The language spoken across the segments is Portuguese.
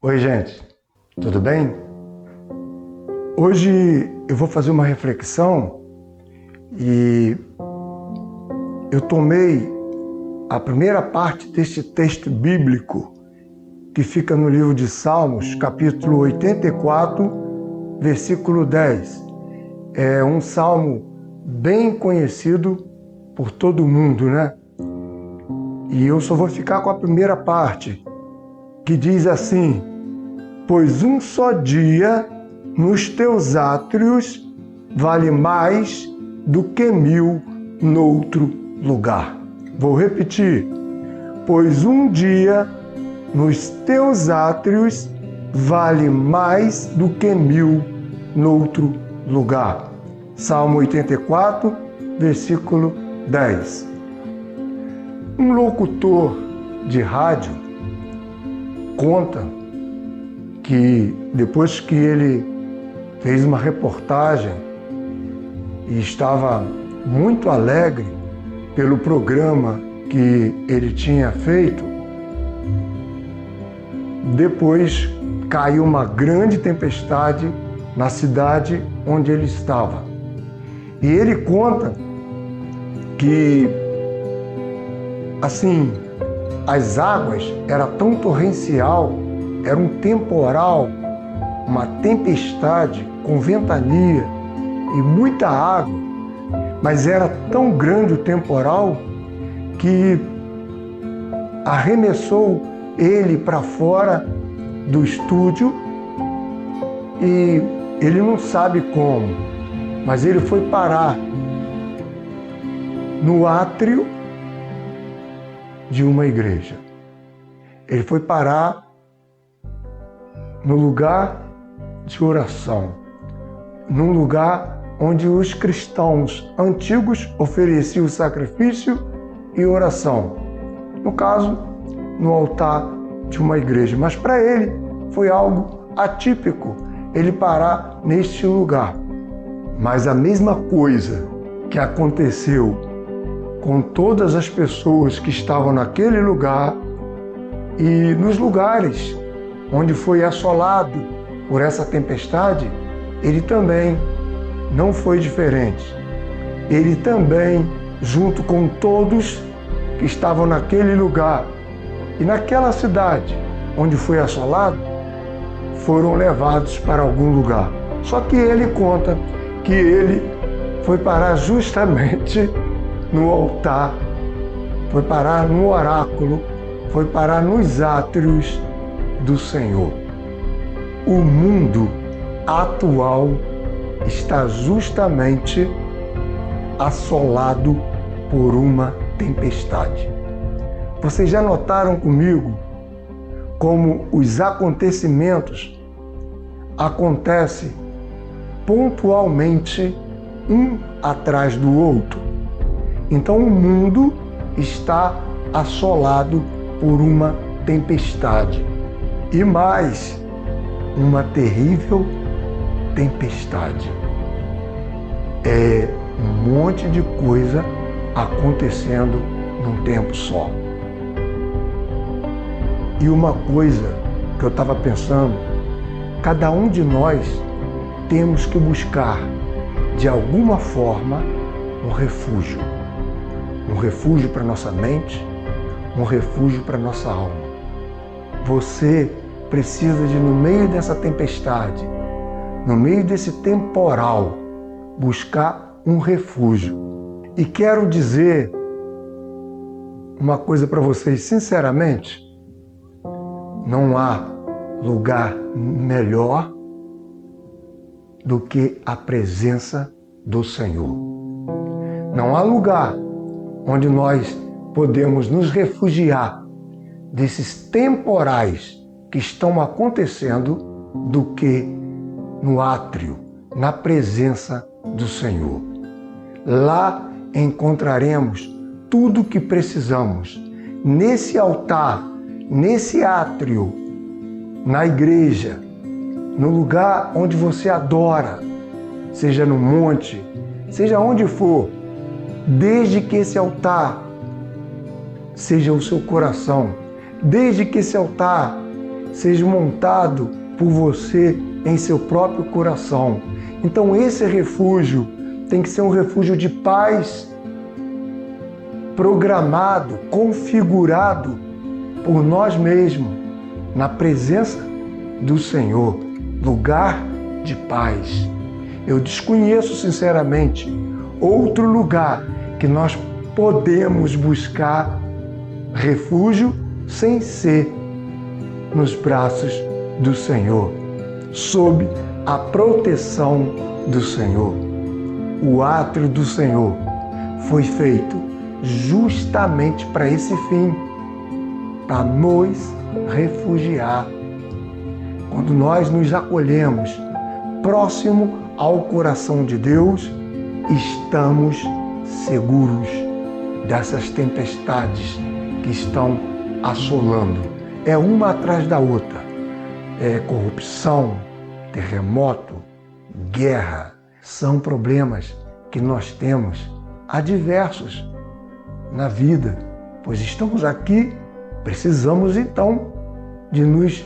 Oi, gente, tudo bem? Hoje eu vou fazer uma reflexão e eu tomei a primeira parte deste texto bíblico que fica no livro de Salmos, capítulo 84, versículo 10. É um salmo bem conhecido por todo mundo, né? E eu só vou ficar com a primeira parte, que diz assim: pois um só dia nos teus átrios vale mais do que 1000 noutro lugar. Vou repetir. Pois um dia nos teus átrios vale mais do que 1000 noutro lugar. Salmo 84, versículo 10. Um locutor de rádio conta que depois que ele fez uma reportagem e estava muito alegre pelo programa que ele tinha feito, depois caiu uma grande tempestade na cidade onde ele estava. E ele conta que, assim, as águas eram tão torrencial, era um temporal, uma tempestade com ventania e muita água, mas era tão grande o temporal que arremessou ele para fora do estúdio e ele não sabe como, mas ele foi parar no átrio de uma igreja. Ele foi parar no lugar de oração, num lugar onde os cristãos antigos ofereciam sacrifício e oração. No caso, no altar de uma igreja. Mas para ele foi algo atípico ele parar neste lugar. Mas a mesma coisa que aconteceu com todas as pessoas que estavam naquele lugar e nos lugares onde foi assolado por essa tempestade, ele também não foi diferente. Ele também, junto com todos que estavam naquele lugar e naquela cidade onde foi assolado, foram levados para algum lugar. Só que ele conta que ele foi parar justamente no altar, foi parar no oráculo, foi parar nos átrios do Senhor. O mundo atual está justamente assolado por uma tempestade. Vocês já notaram comigo como os acontecimentos acontecem pontualmente um atrás do outro? Então o mundo está assolado por uma tempestade. E mais, uma terrível tempestade. É um monte de coisa acontecendo num tempo só. E uma coisa que eu estava pensando, cada um de nós temos que buscar, de alguma forma, um refúgio. Um refúgio para nossa mente, um refúgio para nossa alma. Você precisa de, no meio dessa tempestade, no meio desse temporal, buscar um refúgio. E quero dizer uma coisa para vocês, sinceramente, não há lugar melhor do que a presença do Senhor. Não há lugar onde nós podemos nos refugiar desses temporais que estão acontecendo do que no átrio, na presença do Senhor. Lá encontraremos tudo o que precisamos. Nesse altar, nesse átrio, na igreja, no lugar onde você adora, seja no monte, seja onde for, desde que esse altar seja o seu coração, desde que esse altar seja montado por você em seu próprio coração. Então esse refúgio tem que ser um refúgio de paz, programado, configurado por nós mesmos, na presença do Senhor, lugar de paz. Eu desconheço sinceramente outro lugar que nós podemos buscar refúgio sem ser nos braços do Senhor, sob a proteção do Senhor. O átrio do Senhor foi feito justamente para esse fim, para nos refugiar. Quando nós nos acolhemos próximo ao coração de Deus, estamos seguros dessas tempestades que estão assolando. É uma atrás da outra. É corrupção, terremoto, guerra. São problemas que nós temos adversos na vida, pois estamos aqui, precisamos então de nos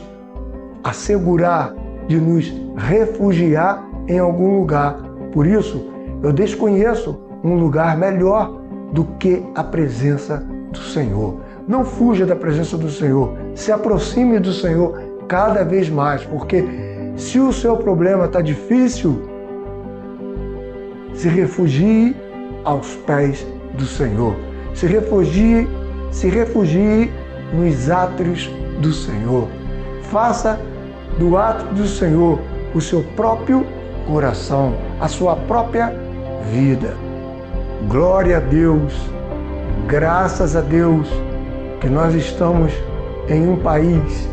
assegurar, de nos refugiar em algum lugar. Por isso, eu desconheço um lugar melhor do que a presença do Senhor. Não fuja da presença do Senhor, se aproxime do Senhor cada vez mais, porque se o seu problema está difícil, se refugie aos pés do Senhor. Se refugie nos átrios do Senhor. Faça do átrio do Senhor o seu próprio coração, a sua própria vida. Glória a Deus, graças a Deus que nós estamos em um país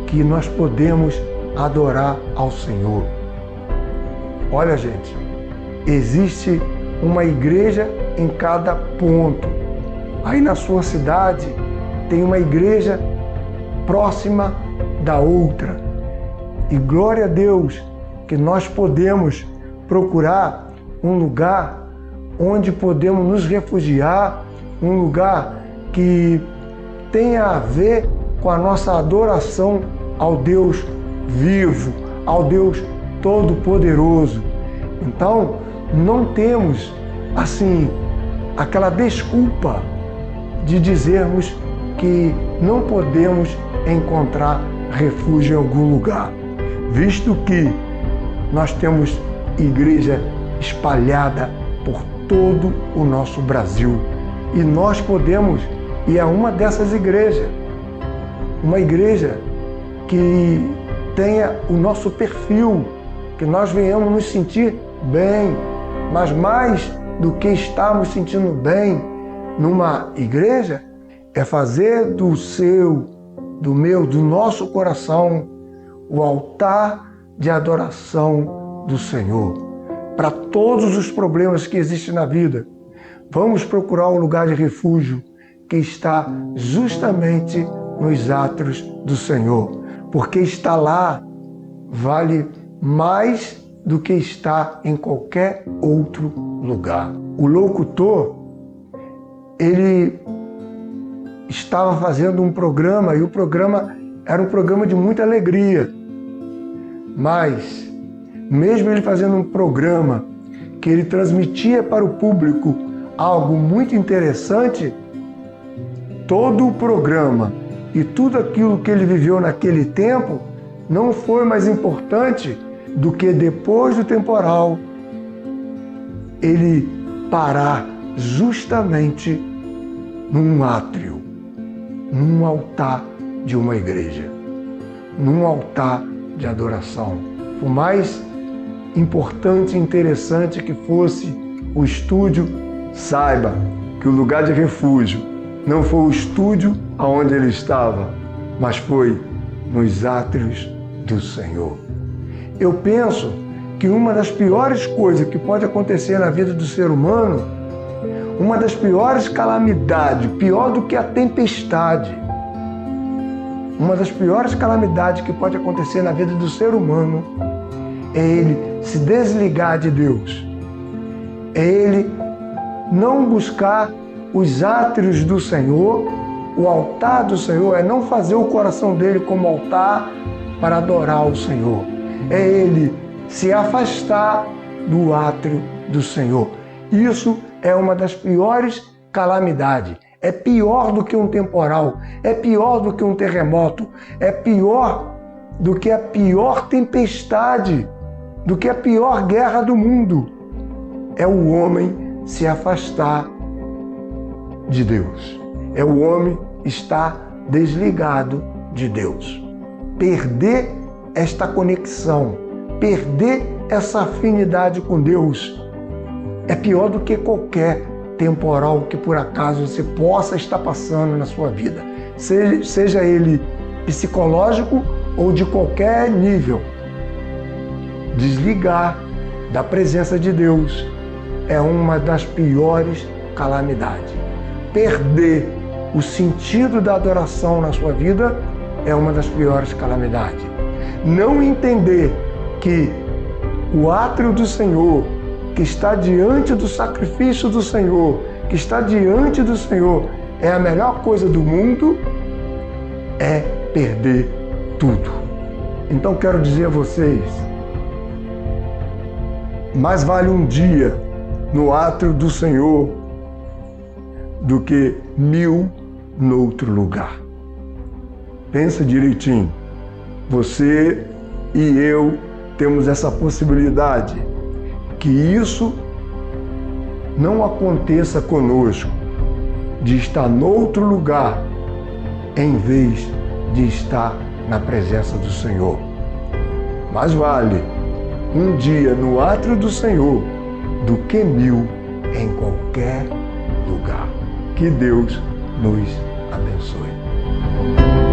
que nós podemos adorar ao Senhor. Olha, gente, existe uma igreja em cada ponto. Aí na sua cidade tem uma igreja próxima da outra. E glória a Deus que nós podemos procurar um lugar onde podemos nos refugiar, um lugar que tenha a ver com a nossa adoração ao Deus vivo, ao Deus Todo-Poderoso. Então, não temos, assim, aquela desculpa de dizermos que não podemos encontrar refúgio em algum lugar, visto que nós temos igreja espalhada por todo o nosso Brasil. E nós podemos ir a uma dessas igrejas, uma igreja que tenha o nosso perfil, que nós venhamos nos sentir bem, mas mais do que estarmos sentindo bem numa igreja, é fazer do seu, do meu, do nosso coração o altar de adoração do Senhor. Para todos os problemas que existem na vida, vamos procurar um lugar de refúgio que está justamente nos átrios do Senhor, porque estar lá vale mais do que estar em qualquer outro lugar. O locutor, ele estava fazendo um programa e o programa era um programa de muita alegria, mas mesmo ele fazendo um programa que ele transmitia para o público algo muito interessante, todo o programa e tudo aquilo que ele viveu naquele tempo não foi mais importante do que depois do temporal ele parar justamente num átrio, num altar de uma igreja, num altar de adoração. Por mais importante e interessante que fosse o estúdio, saiba que o lugar de refúgio não foi o estúdio aonde ele estava, mas foi nos átrios do Senhor. Eu penso que uma das piores coisas que pode acontecer na vida do ser humano, uma das piores calamidades, pior do que a tempestade, uma das piores calamidades que pode acontecer na vida do ser humano é ele se desligar de Deus, é ele não buscar os átrios do Senhor O altar do Senhor é não fazer o coração dele como altar para adorar o Senhor. É ele se afastar do átrio do Senhor. Isso é uma das piores calamidades. É pior do que um temporal, é pior do que um terremoto, é pior do que a pior tempestade, do que a pior guerra do mundo. É o homem se afastar de Deus. É o homem estar desligado de Deus. Perder esta conexão, perder essa afinidade com Deus é pior do que qualquer temporal que por acaso você possa estar passando na sua vida, seja ele psicológico ou de qualquer nível. Desligar da presença de Deus é uma das piores calamidades. Perder o sentido da adoração na sua vida é uma das piores calamidades. Não entender que o átrio do Senhor, que está diante do sacrifício do Senhor, que está diante do Senhor, é a melhor coisa do mundo, é perder tudo. Então quero dizer a vocês, mais vale um dia no átrio do Senhor do que 1000 noutro lugar. Pensa direitinho. Você e eu temos essa possibilidade. Que isso não aconteça conosco, de estar noutro lugar, em vez de estar na presença do Senhor. Mais vale um dia no átrio do Senhor do que 1000 em qualquer lugar. Que Deus nos abençoe.